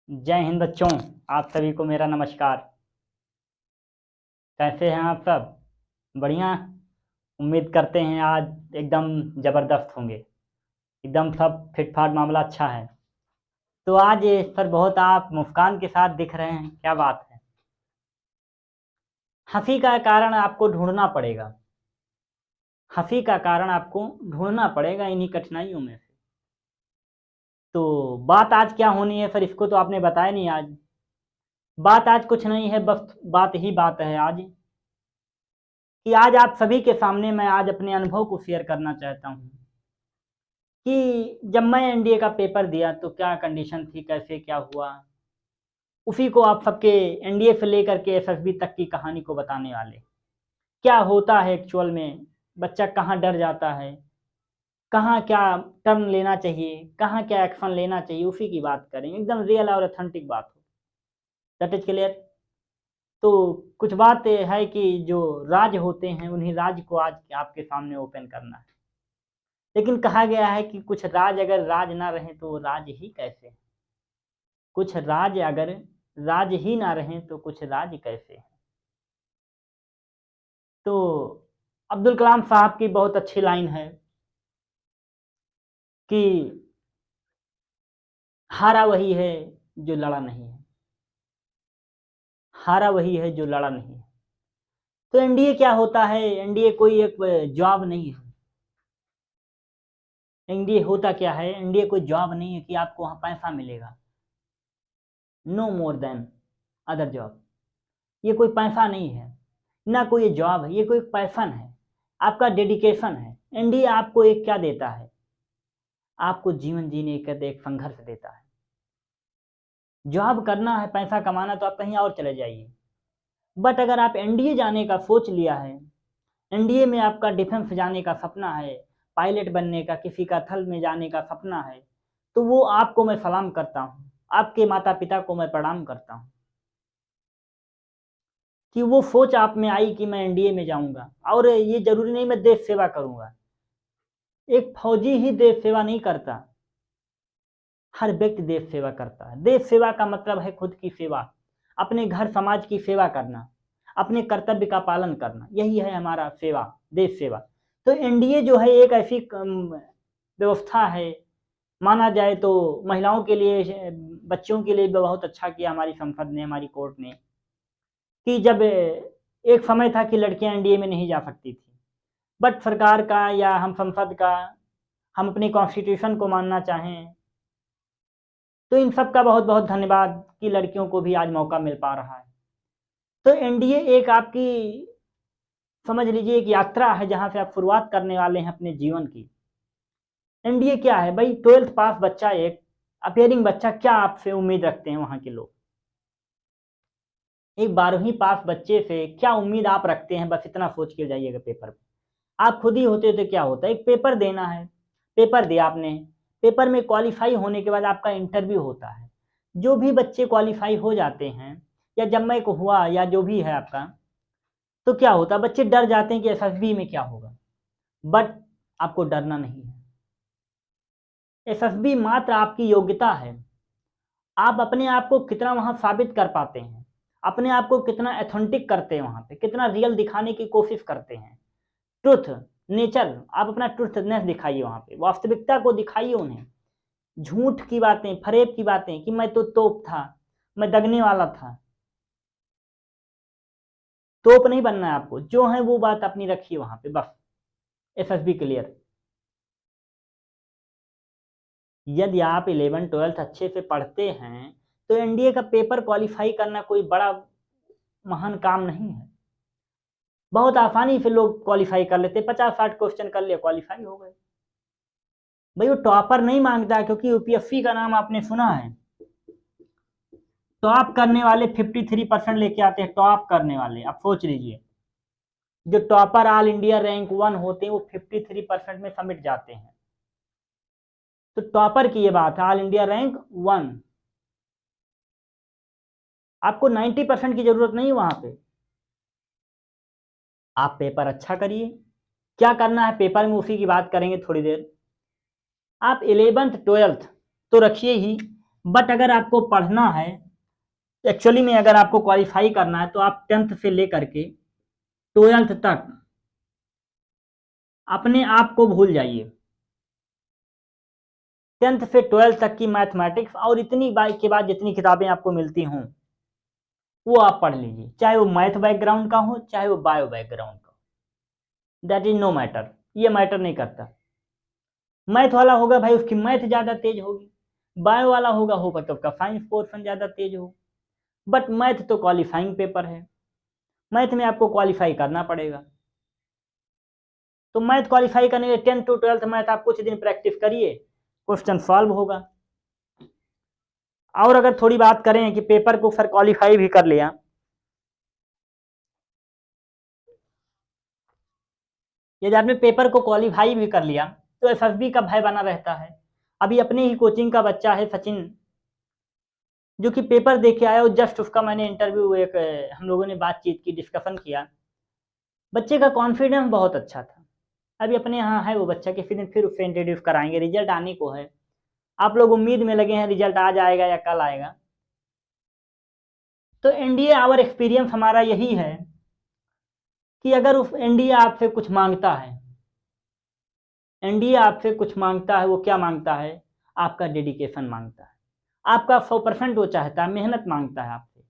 जय हिंद बच्चों। आप सभी को मेरा नमस्कार। कैसे हैं आप सब? बढ़िया। उम्मीद करते हैं आज एकदम ज़बरदस्त होंगे। एकदम सब फिट-फाट, मामला अच्छा है। तो आज सर बहुत आप मुस्कान के साथ दिख रहे हैं, क्या बात है? हँसी का कारण आपको ढूँढना पड़ेगा। हँसी का कारण आपको ढूँढना पड़ेगा इन्हीं कठिनाइयों में से। तो बात आज क्या होनी है सर, इसको तो आपने बताया नहीं आज। बात आज कुछ नहीं है, बस बात ही बात है आज, कि आज आप सभी के सामने मैं आज अपने अनुभव को शेयर करना चाहता हूँ कि जब मैं एनडीए का पेपर दिया तो क्या कंडीशन थी, कैसे क्या हुआ, उसी को आप सबके एनडीए से लेकर के एसएसबी तक की कहानी को बताने वाले। क्या होता है एक्चुअल में, बच्चा कहाँ डर जाता है, कहाँ क्या टर्न लेना चाहिए, कहाँ क्या एक्शन लेना चाहिए, उसी की बात करेंगे। एकदम रियल और ऑथेंटिक बात हो। That is clear. तो कुछ बात है कि जो राज होते हैं उन्हीं राज को आज आपके सामने ओपन करना है। लेकिन कहा गया है कि कुछ राज अगर राज ना रहे तो वो राज ही कैसे? कुछ राज अगर राज ही ना रहे तो कुछ राज कैसे? तो अब्दुल कलाम साहब की बहुत अच्छी लाइन है कि हारा वही है जो लड़ा नहीं है। हारा वही है जो लड़ा नहीं है। तो एनडीए क्या होता है? एनडीए कोई एक जॉब नहीं है। एनडीए होता क्या है? एनडीए कोई जॉब नहीं है कि आपको वहां पैसा मिलेगा। No more than other job. ये कोई पैसा नहीं है, ना कोई ये जॉब है, ये कोई पैशन है, आपका डेडिकेशन है। एनडीए आपको एक क्या देता है? आपको जीवन जीने का एक संघर्ष देता है। जॉब करना है, पैसा कमाना, तो आप कहीं और चले जाइए। बट अगर आप एनडीए जाने का सोच लिया है, एनडीए में आपका डिफेंस जाने का सपना है, पायलट बनने का, किसी का थल में जाने का सपना है, तो वो आपको मैं सलाम करता हूँ, आपके माता पिता को मैं प्रणाम करता हूँ कि वो सोच आप में आई कि मैं एनडीए में जाऊंगा। और ये जरूरी नहीं मैं देश सेवा करूंगा। एक फौजी ही देश सेवा नहीं करता, हर व्यक्ति देश सेवा करता है। देश सेवा का मतलब है खुद की सेवा, अपने घर समाज की सेवा करना, अपने कर्तव्य का पालन करना, यही है हमारा सेवा, देश सेवा। तो एनडीए जो है एक ऐसी व्यवस्था है, माना जाए तो महिलाओं के लिए, बच्चों के लिए बहुत अच्छा किया हमारी संसद ने, हमारी कोर्ट ने, कि जब एक समय था कि लड़कियां एनडीए में नहीं जा सकती थी, बट सरकार का या हम संसद का, हम अपनी कॉन्स्टिट्यूशन को मानना चाहें तो इन सब का बहुत बहुत धन्यवाद कि लड़कियों को भी आज मौका मिल पा रहा है। तो एनडीए एक आपकी, समझ लीजिए, एक यात्रा है जहां से आप शुरुआत करने वाले हैं अपने जीवन की। एनडीए क्या है भाई? 12th पास बच्चा, एक अपियरिंग बच्चा, क्या आपसे उम्मीद रखते हैं वहां के लोग? एक 12वीं पास बच्चे से क्या उम्मीद आप रखते हैं? बस इतना सोच के जाइएगा पेपर में। आप खुद ही होते तो क्या होता है? एक पेपर देना है, पेपर दिया आपने, पेपर में क्वालिफाई होने के बाद आपका इंटरव्यू होता है। जो भी बच्चे क्वालिफाई हो जाते हैं, या जब मैं को हुआ, या जो भी है आपका, तो क्या होता है? बच्चे डर जाते हैं कि एसएसबी में क्या होगा। बट आपको डरना नहीं है। एसएसबी मात्र आपकी योग्यता है। आप अपने आप को कितना वहां साबित कर पाते हैं, अपने आप को कितना एथेंटिक करते हैं, वहां पे कितना रियल दिखाने की कोशिश करते हैं। ट्रुथ, नेचर, आप अपना ट्रुथनेस दिखाइए, वहां पे वास्तविकता को दिखाइए उन्हें। झूठ की बातें, फरेब की बातें कि मैं तो तोप था, मैं दगने वाला था, तोप नहीं बनना है आपको। जो है वो बात अपनी रखिए वहां पे, बस। SSB clear. यदि आप 11th-12th अच्छे से पढ़ते हैं तो एनडीए का पेपर क्वालिफाई करना कोई बड़ा महान काम नहीं है। बहुत आसानी से लोग क्वालिफाई कर लेते, 50-60 क्वेश्चन कर लिया, क्वालिफाई हो गए। भाई वो टॉपर नहीं मांगता, क्योंकि यूपीएससी का नाम आपने सुना है। टॉप करने वाले 53% लेके आते हैं, टॉप करने वाले। आप सोच लीजिए, जो टॉपर ऑल इंडिया रैंक 1 होते हैं वो 53% में सबमिट जाते हैं। तो टॉपर की ये बात है, ऑल इंडिया रैंक 1। आपको 90% की जरूरत नहीं है वहां पे। आप पेपर अच्छा करिए। क्या करना है पेपर में, उसी की बात करेंगे थोड़ी देर। आप 11th 12th तो रखिए ही, बट अगर आपको पढ़ना है, एक्चुअली में अगर आपको क्वालिफाई करना है तो आप 10th से लेकर के 12th तक अपने आप को भूल जाइए। 10th से 12th तक की मैथमेटिक्स और इतनी बाइक के बाद जितनी किताबें आपको मिलती हों वो आप पढ़ लीजिए, चाहे वो मैथ बैकग्राउंड का हो चाहे वो बायो बैकग्राउंड का हो, दैट इज नो मैटर, ये मैटर नहीं करता। मैथ वाला होगा भाई उसकी मैथ ज़्यादा तेज होगी, बायो वाला होगा तो उसका साइंस पोर्शन ज़्यादा तेज हो, बट मैथ तो क्वालिफाइंग पेपर है, मैथ में आपको क्वालिफाई करना पड़ेगा। तो मैथ क्वालिफाई करने के लिए 10 to 12 मैथ आप कुछ दिन प्रैक्टिस करिए, क्वेश्चन सॉल्व होगा। और अगर थोड़ी बात करें कि पेपर को सर क्वालिफाई भी कर लिया, यदि आपने पेपर को क्वालिफाई भी कर लिया तो एफएसबी का भय बना रहता है। अभी अपने ही कोचिंग का बच्चा है सचिन, जो कि पेपर दे के आया, और जस्ट उसका मैंने इंटरव्यू, एक हम लोगों ने बातचीत की, डिस्कशन किया, बच्चे का कॉन्फिडेंस बहुत अच्छा था। अभी अपने यहाँ है वो बच्चा, किसी दिन फिर उससे इंट्रोड्यूस कराएंगे, रिजल्ट आने को है, आप लोग उम्मीद में लगे हैं रिजल्ट आज आएगा या कल आएगा। तो एनडीए आवर एक्सपीरियंस हमारा यही है कि अगर उस एनडीए आपसे कुछ मांगता है, एनडीए आपसे कुछ मांगता है, वो क्या मांगता है? आपका डेडिकेशन मांगता है, आपका 100% वो चाहता है, मेहनत मांगता है आपसे।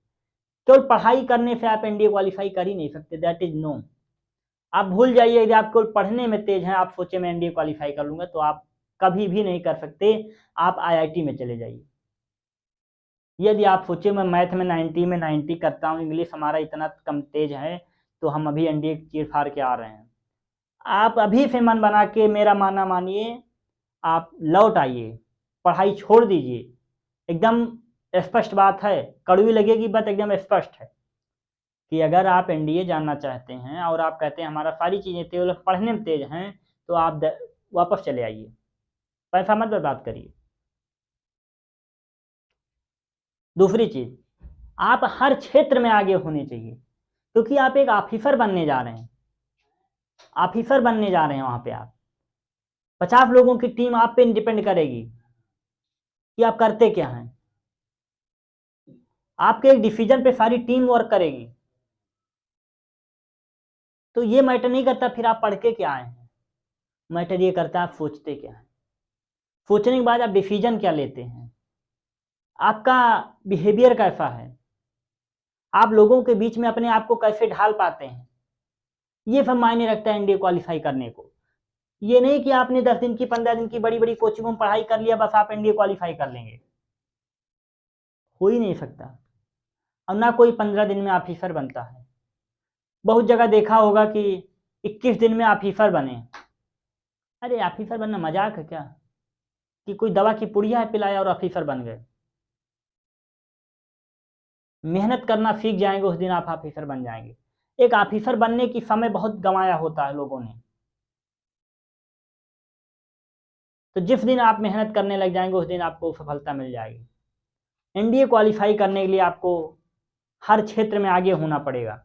केवल पढ़ाई करने से आप एनडीए क्वालिफाई कर ही नहीं सकते, दैट इज नो। आप भूल जाइए, यदि आप केवल पढ़ने में तेज हैं, आप सोचे मैं एनडीए क्वालिफाई कर लूंगा, तो आप कभी भी नहीं कर सकते। आप आईआईटी में चले जाइए। यदि आप सोचे मैं मैथ में 90 में 90 करता हूँ, इंग्लिश हमारा इतना कम तेज है, तो हम अभी एनडीए चीर फाड़ के आ रहे हैं, आप अभी से मन बना के मेरा मानना मानिए, आप लौट आइए, पढ़ाई छोड़ दीजिए। एकदम स्पष्ट बात है, कड़वी लगेगी बात, एकदम स्पष्ट है कि अगर आप एनडीए जानना चाहते हैं और आप कहते हैं हमारा सारी चीज़ें तेज, पढ़ने में तेज हैं, तो आप वापस चले आइए, पैसा मत बर्बाद करिए। दूसरी चीज़, आप हर क्षेत्र में आगे होने चाहिए, क्योंकि आप एक ऑफिसर बनने जा रहे हैं, ऑफिसर बनने जा रहे हैं। वहाँ पे आप 50 लोगों की टीम आप पे डिपेंड करेगी कि आप करते क्या हैं। आपके एक डिसीजन पे सारी टीम वर्क करेगी। तो ये मैटर नहीं करता फिर आप पढ़ के क्या आए हैं, मैटर ये करता है आप सोचते क्या हैं, सोचने के बाद आप डिसीजन क्या लेते हैं, आपका बिहेवियर कैसा है, आप लोगों के बीच में अपने आप को कैसे ढाल पाते हैं, ये सब मायने रखता है एनडीए क्वालिफाई करने को। ये नहीं कि आपने 10 दिन की 15 दिन की बड़ी बड़ी कोचिंगों में पढ़ाई कर लिया बस आप एनडीए क्वालिफाई कर लेंगे, हो ही नहीं सकता। और ना कोई 15 दिन में ऑफिसर बनता है। बहुत जगह देखा होगा कि 21 दिन में ऑफिसर बने। अरे ऑफिसर बनना मजाक है क्या, कि कोई दवा की पुड़िया है पिलाया और ऑफिसर बन गए? मेहनत करना सीख जाएंगे उस दिन आप ऑफिसर बन जाएंगे। एक ऑफिसर बनने की समय बहुत गंवाया होता है लोगों ने। तो जिस दिन आप मेहनत करने लग जाएंगे उस दिन आपको सफलता मिल जाएगी। एनडीए क्वालिफाई करने के लिए आपको हर क्षेत्र में आगे होना पड़ेगा,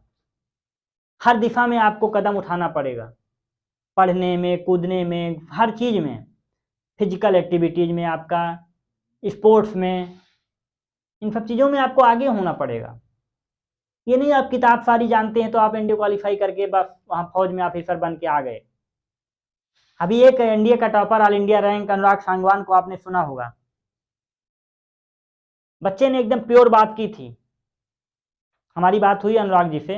हर दिशा में आपको कदम उठाना पड़ेगा, पढ़ने में, कूदने में, हर चीज़ में, फिजिकल एक्टिविटीज़ में, आपका स्पोर्ट्स में, इन सब चीज़ों में आपको आगे होना पड़ेगा। ये नहीं आप किताब सारी जानते हैं तो आप एनडीए क्वालिफाई करके बस वहाँ फौज में ऑफिसर बन के आ गए। अभी एक एनडीए का टॉपर ऑल इंडिया रैंक अनुराग सांगवान को आपने सुना होगा। बच्चे ने एकदम प्योर बात की थी, हमारी बात हुई अनुराग जी से,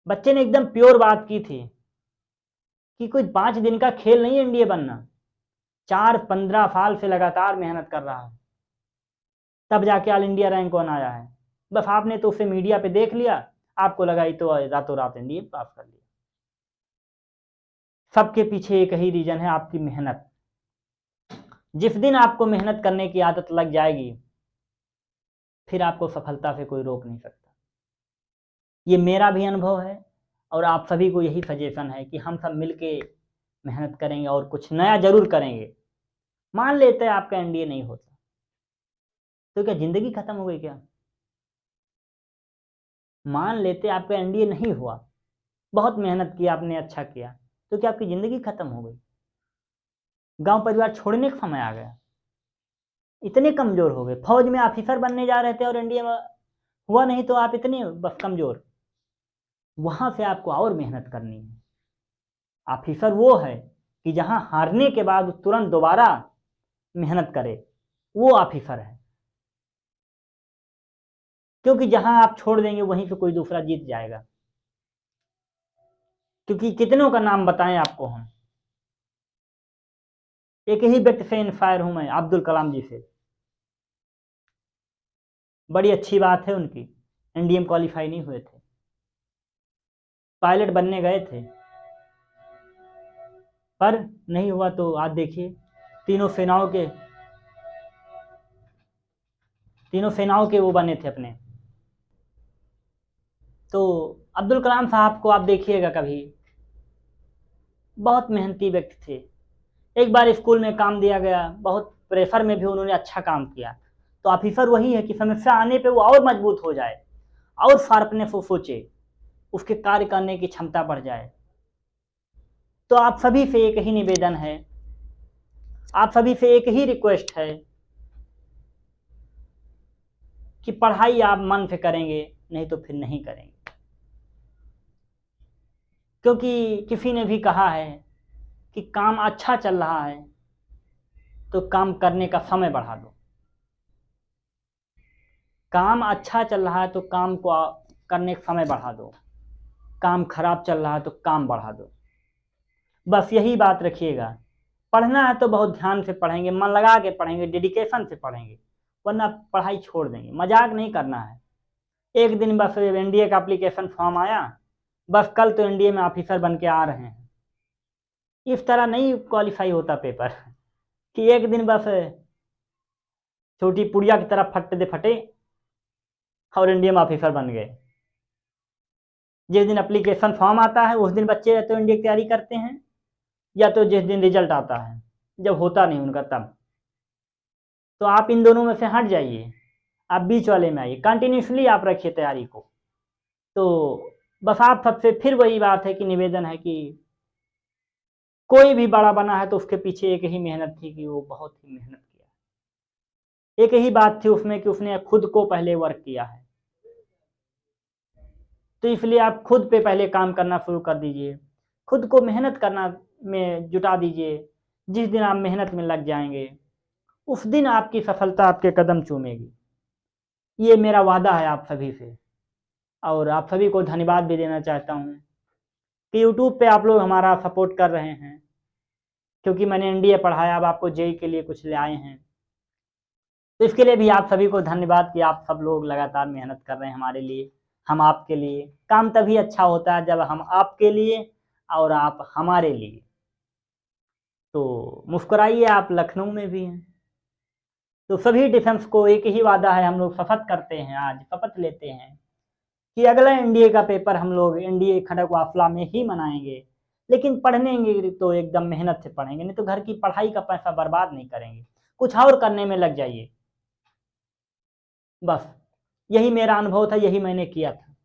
बच्चे ने एकदम प्योर बात की थी कि कोई 5 दिन का खेल नहीं एनडीए बनना, 4-15 साल से लगातार मेहनत कर रहा है, तब जाके ऑल इंडिया रैंक वन आया है। बस आपने तो उसे मीडिया पे देख लिया, आपको लगा तो रातों रात एनडीए पास कर लिया। सबके पीछे एक ही रीजन है, आपकी मेहनत। जिस दिन आपको मेहनत करने की आदत लग जाएगी फिर आपको सफलता से कोई रोक नहीं सकता। ये मेरा भी अनुभव है और आप सभी को यही सजेशन है कि हम सब मिलके मेहनत करेंगे और कुछ नया जरूर करेंगे। मान लेते हैं आपका एनडीए नहीं होता तो क्या जिंदगी खत्म हो गई क्या? मान लेते आपका एनडीए नहीं हुआ, बहुत मेहनत किया आपने, अच्छा किया, तो क्या आपकी जिंदगी खत्म हो गई? गांव परिवार छोड़ने का समय आ गया? इतने कमज़ोर हो गए। फौज में ऑफिसर बनने जा रहे थे और एनडीए में हुआ नहीं, तो आप इतने बस कमज़ोर। वहाँ से आपको और मेहनत करनी है। ऑफिसर वो है कि जहाँ हारने के बाद तुरंत दोबारा मेहनत करे, वो ऑफिसर है। क्योंकि जहाँ आप छोड़ देंगे वहीं पे कोई दूसरा जीत जाएगा। क्योंकि कितनों का नाम बताएं आपको हम, एक ही व्यक्ति से इंस्पायर हूं मैं, अब्दुल कलाम जी से। बड़ी अच्छी बात है उनकी, एनडीए में क्वालिफाई नहीं हुए थे, पायलट बनने गए थे पर नहीं हुआ। तो आज देखिए तीनों सेनाओं के वो बने थे अपने। तो अब्दुल कलाम साहब को आप देखिएगा कभी, बहुत मेहनती व्यक्ति थे। एक बार स्कूल में काम दिया गया, बहुत प्रेशर में भी उन्होंने अच्छा काम किया। तो ऑफिसर वही है कि समस्या आने पे वो और मजबूत हो जाए, और शार्पनेस वो सोचे, उसके कार्य करने की क्षमता बढ़ जाए। तो आप सभी से एक ही निवेदन है, आप सभी से एक ही रिक्वेस्ट है कि पढ़ाई आप मन से करेंगे, नहीं तो फिर नहीं करेंगे। क्योंकि किसी ने भी कहा है कि काम अच्छा चल रहा है तो काम करने का समय बढ़ा दो। काम अच्छा चल रहा है तो काम को करने का समय बढ़ा दो, काम खराब चल रहा है तो काम बढ़ा दो। बस यही बात रखिएगा। पढ़ना है तो बहुत ध्यान से पढ़ेंगे, मन लगा के पढ़ेंगे, डेडिकेशन से पढ़ेंगे, वरना पढ़ाई छोड़ देंगे। मजाक नहीं करना है। एक दिन बस एनडीए का एप्लीकेशन फॉर्म आया, बस कल तो एनडीए में ऑफिसर बन के आ रहे हैं, इस तरह नहीं क्वालिफाई होता पेपर कि एक दिन बस छोटी पुड़िया की तरफ फटते दे फटे और एनडीए में ऑफिसर बन गए। जिस दिन एप्लीकेशन फॉर्म आता है उस दिन बच्चे या तो एनडीए की तैयारी करते हैं, या तो जिस दिन रिजल्ट आता है, जब होता नहीं उनका तब। तो आप इन दोनों में से हट जाइए, आप बीच वाले में आइए, कंटिन्यूसली आप रखिए तैयारी को। तो बस आप सबसे फिर वही बात है कि निवेदन है कि कोई भी बड़ा बना है तो उसके पीछे एक ही मेहनत थी कि वो बहुत ही मेहनत किया। एक ही बात थी उसमें कि उसने खुद को पहले वर्क किया है। तो इसलिए आप खुद पे पहले काम करना शुरू कर दीजिए, खुद को मेहनत करना में जुटा दीजिए। जिस दिन आप मेहनत में लग जाएंगे उस दिन आपकी सफलता आपके कदम चूमेगी। ये मेरा वादा है आप सभी से। और आप सभी को धन्यवाद भी देना चाहता हूँ कि यूट्यूब पे आप लोग हमारा सपोर्ट कर रहे हैं, क्योंकि मैंने एनडीए पढ़ाया, अब आपको जेई के लिए कुछ ले आए हैं। तो इसके लिए भी आप सभी को धन्यवाद कि आप सब लोग लगातार मेहनत कर रहे हैं हमारे लिए, हम आपके लिए। काम तभी अच्छा होता है जब हम आपके लिए और आप हमारे लिए। तो मुस्कुराइए, आप लखनऊ में भी हैं। तो सभी डिफेंस को एक ही वादा है, हम लोग शपथ करते हैं, आज शपथ लेते हैं कि अगला एनडीए का पेपर हम लोग एनडीए खड़क वाफला में ही मनाएंगे। लेकिन पढ़नेंगे तो एकदम मेहनत से पढ़ेंगे, नहीं तो घर की पढ़ाई का पैसा बर्बाद नहीं करेंगे, कुछ और करने में लग जाइए। बस यही मेरा अनुभव था, यही मैंने किया था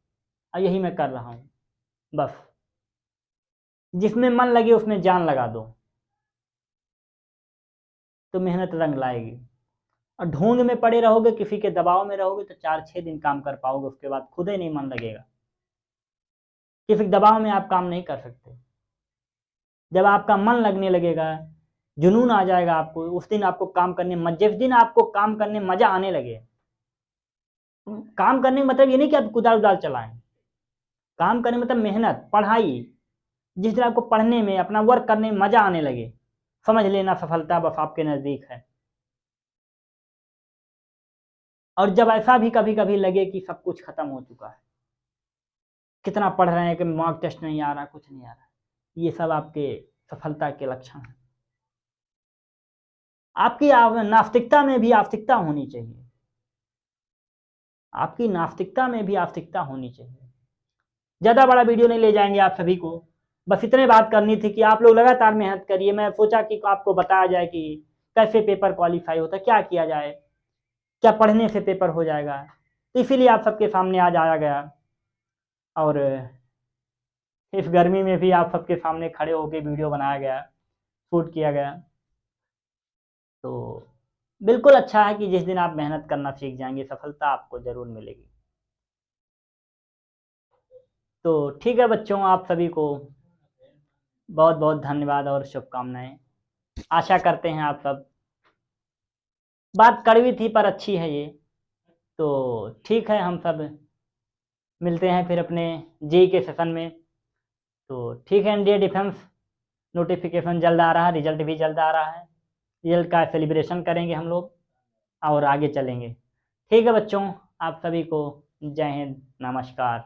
और यही मैं कर रहा हूँ। बस जिसमें मन लगे उसमें जान लगा दो तो मेहनत रंग लाएगी। और ढोंग में पड़े रहोगे, किसी के दबाव में रहोगे तो 4-6 दिन काम कर पाओगे, उसके बाद खुद ही नहीं मन लगेगा। किसी के दबाव में आप काम नहीं कर सकते। जब आपका मन लगने लगेगा, जुनून आ जाएगा आपको, उस दिन आपको काम करने जिस दिन आपको काम करने मजा आने लगे। काम करने का मतलब ये नहीं कि आप कुदाल उदाल चलाएं, काम करने मतलब मेहनत, पढ़ाई। जिस दिन आपको पढ़ने में, अपना वर्क करने में मजा आने लगे, समझ लेना सफलता बस आपके नजदीक है। और जब ऐसा भी कभी कभी लगे कि सब कुछ खत्म हो चुका है, कितना पढ़ रहे हैं कि मॉक टेस्ट नहीं आ रहा, कुछ नहीं आ रहा, ये सब आपके सफलता के लक्षण हैं। आपकी नास्तिकता में भी आस्तिकता होनी चाहिए, आपकी नास्तिकता में भी आस्तिकता होनी चाहिए। ज़्यादा बड़ा वीडियो नहीं ले जाएंगे आप सभी को, बस इतने बात करनी थी कि आप लोग लगातार मेहनत करिए। मैं सोचा कि आपको बताया जाए कि कैसे पेपर क्वालिफाई होता है, क्या किया जाए, क्या पढ़ने से पेपर हो जाएगा। तो इसीलिए आप सबके सामने आज आया गया, और इस गर्मी में भी आप सबके सामने खड़े होकर वीडियो बनाया गया, शूट किया गया। तो बिल्कुल अच्छा है कि जिस दिन आप मेहनत करना सीख जाएंगे सफलता आपको ज़रूर मिलेगी। तो ठीक है बच्चों, आप सभी को बहुत बहुत धन्यवाद और शुभकामनाएं। आशा करते हैं आप सब, बात कड़वी थी पर अच्छी है ये। तो ठीक है, हम सब मिलते हैं फिर अपने जेई के सेशन में। तो ठीक है, इंडिया डिफेंस नोटिफिकेशन जल्द आ रहा है, रिजल्ट भी जल्द आ रहा है। रिजल्ट का सेलिब्रेशन करेंगे हम लोग और आगे चलेंगे। ठीक है बच्चों, आप सभी को जय हिंद, नमस्कार।